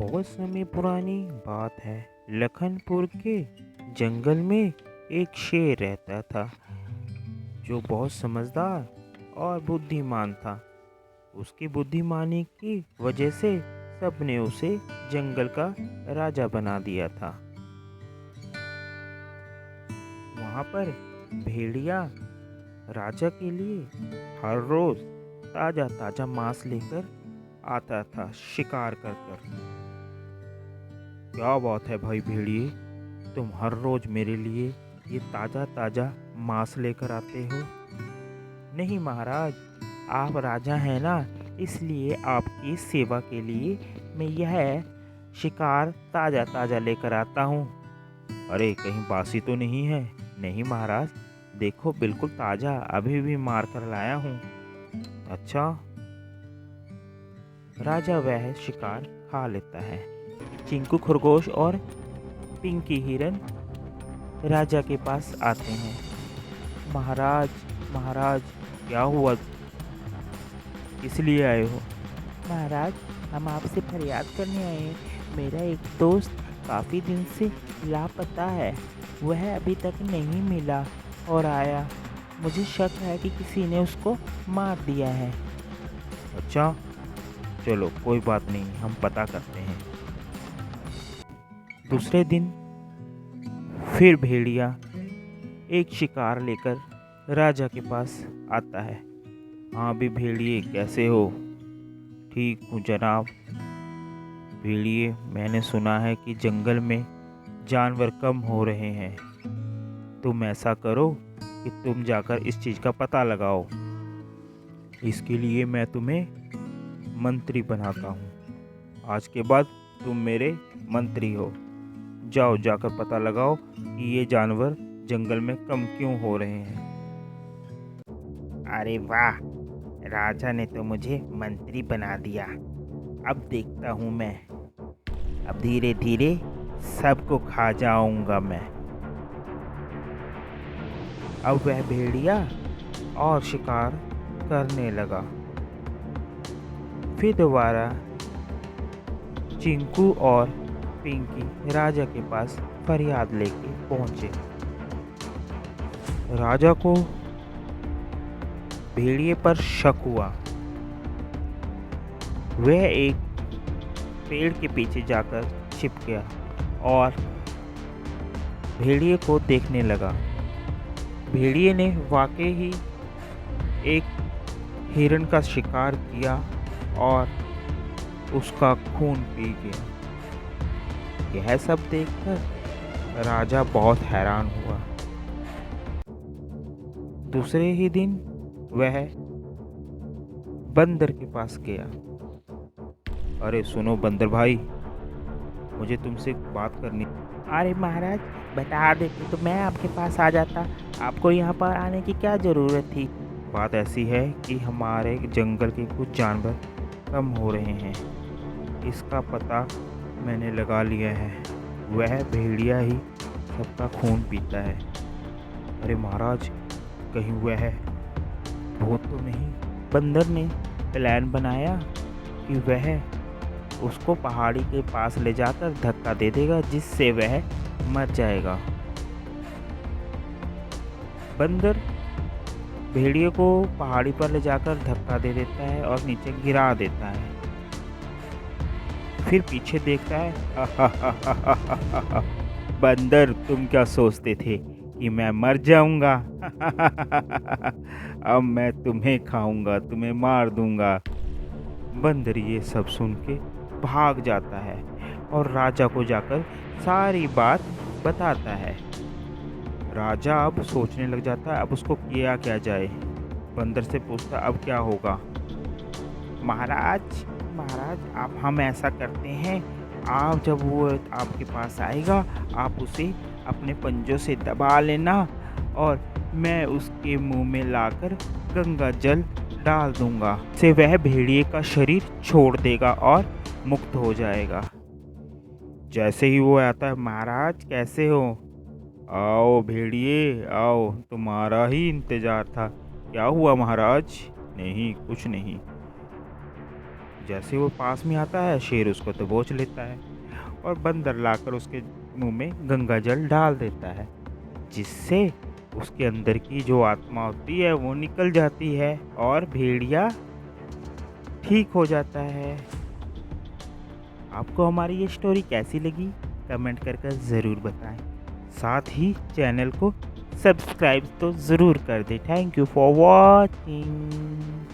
बहुत समय पुरानी बात है। लखनपुर के जंगल में एक शेर रहता था जो बहुत समझदार और बुद्धिमान था। उसकी बुद्धिमानी की वजह से सबने उसे जंगल का राजा बना दिया था। वहाँ पर भेड़िया राजा के लिए हर रोज ताजा ताजा मांस लेकर आता था शिकार कर कर। क्या बात है भाई भेड़िए, तुम हर रोज मेरे लिए ये ताजा ताजा मांस लेकर आते हो? नहीं महाराज, आप राजा हैं ना, इसलिए आपकी सेवा के लिए मैं यह शिकार ताजा ताजा लेकर आता हूँ। अरे कहीं बासी तो नहीं है? नहीं महाराज, देखो बिल्कुल ताजा, अभी भी मार कर लाया हूँ। अच्छा। राजा वह शिकार खा लेता है। चिंकू खरगोश और पिंकी हिरन राजा के पास आते हैं। महाराज, महाराज, क्या हुआ? किस लिए आए हो? महाराज, हम आपसे फरियाद करने आए हैं। मेरा एक दोस्त काफ़ी दिन से लापता है। वह अभी तक नहीं मिला और आया। मुझे शक है कि किसी ने उसको मार दिया है। अच्छा, चलो कोई बात नहीं, हम पता करते हैं। दूसरे दिन फिर भेड़िया एक शिकार लेकर राजा के पास आता है। हाँ भी भेड़िए, कैसे हो? ठीक हूँ जनाब। भेड़िए, मैंने सुना है कि जंगल में जानवर कम हो रहे हैं। तुम ऐसा करो कि तुम जाकर इस चीज़ का पता लगाओ। इसके लिए मैं तुम्हें मंत्री बनाता हूँ। आज के बाद तुम मेरे मंत्री हो। जाओ, जाकर पता लगाओ कि ये जानवर जंगल में कम क्यों हो रहे हैं। अरे वाह, राजा ने तो मुझे मंत्री बना दिया। अब देखता हूँ मैं, अब धीरे धीरे सबको खा जाऊंगा मैं। अब वह भेड़िया और शिकार करने लगा। फिर दोबारा चिंकू और पिंकी राजा के पास फरियाद लेके पहुंचे। राजा को भेड़िए पर शक हुआ। वह एक पेड़ के पीछे जाकर छिप गया और भेड़िए को देखने लगा। भेड़िए ने वाकई ही एक हिरण का शिकार किया और उसका खून पी गया। यह सब देखकर राजा बहुत हैरान हुआ। दूसरे ही दिन वह बंदर के पास गया। अरे सुनो बंदर भाई, मुझे तुमसे बात करनी। अरे महाराज, बता देते तो मैं आपके पास आ जाता। आपको यहाँ पर आने की क्या ज़रूरत थी? बात ऐसी है कि हमारे जंगल के कुछ जानवर कम हो रहे हैं। इसका पता मैंने लगा लिया है। वह भेड़िया ही सबका खून पीता है। अरे महाराज, कहीं वह भूत तो नहीं? बंदर ने प्लान बनाया कि वह उसको पहाड़ी के पास ले जाकर धक्का दे देगा, जिससे वह मर जाएगा। बंदर भेड़िए को पहाड़ी पर ले जाकर धक्का दे देता है और नीचे गिरा देता है। फिर पीछे देखता है। बंदर, तुम क्या सोचते थे कि मैं मर जाऊंगा? अब मैं तुम्हें खाऊंगा, तुम्हें मार दूंगा। बंदर ये सब सुन के भाग जाता है और राजा को जाकर सारी बात बताता है। राजा अब सोचने लग जाता है अब उसको किया क्या जाए। बंदर से पूछता अब क्या होगा। महाराज, महाराज, आप हम ऐसा करते हैं, आप जब वो आपके पास आएगा, आप उसे अपने पंजों से दबा लेना और मैं उसके मुंह में लाकर गंगा जल डाल दूंगा। से वह भेड़िए का शरीर छोड़ देगा और मुक्त हो जाएगा। जैसे ही वो आता है, महाराज कैसे हो? आओ भेड़िए आओ, तुम्हारा ही इंतजार था। क्या हुआ महाराज? नहीं, कुछ नहीं। जैसे वो पास में आता है शेर उसको दबोच लेता है और बंदर लाकर उसके मुंह में गंगा जल डाल देता है, जिससे उसके अंदर की जो आत्मा होती है वो निकल जाती है और भेड़िया ठीक हो जाता है। आपको हमारी ये स्टोरी कैसी लगी कमेंट करके ज़रूर बताएं। साथ ही चैनल को सब्सक्राइब तो ज़रूर कर दें। Thank you for watching.